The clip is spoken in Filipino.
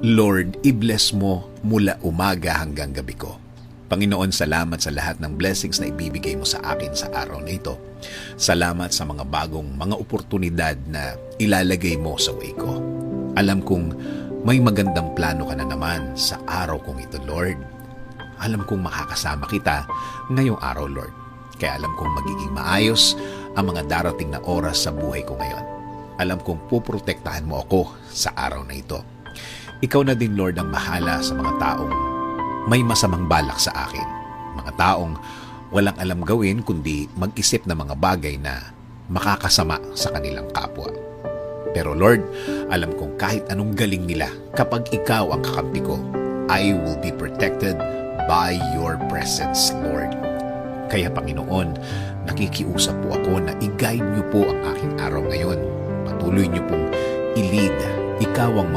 Lord, i-bless mo mula umaga hanggang gabi ko. Panginoon, salamat sa lahat ng blessings na ibibigay mo sa akin sa araw na ito. Salamat sa mga bagong mga oportunidad na ilalagay mo sa way ko. Alam kong may magandang plano ka na naman sa araw kong ito, Lord. Alam kong makakasama kita ngayong araw, Lord. Kaya alam kong magiging maayos ang mga darating na oras sa buhay ko ngayon. Alam kong puprotektahan mo ako sa araw na ito. Ikaw na din, Lord, ang bahala sa mga taong may masamang balak sa akin. Mga taong walang alam gawin kundi mag-isip ng mga bagay na makakasama sa kanilang kapwa. Pero Lord, alam kong kahit anong galing nila, kapag ikaw ang kakampi ko, I will be protected by your presence, Lord. Kaya Panginoon, nakikiusap po ako na i-guide niyo po ang aking araw ngayon. Patuloy niyo pong i-lead. Ikaw ang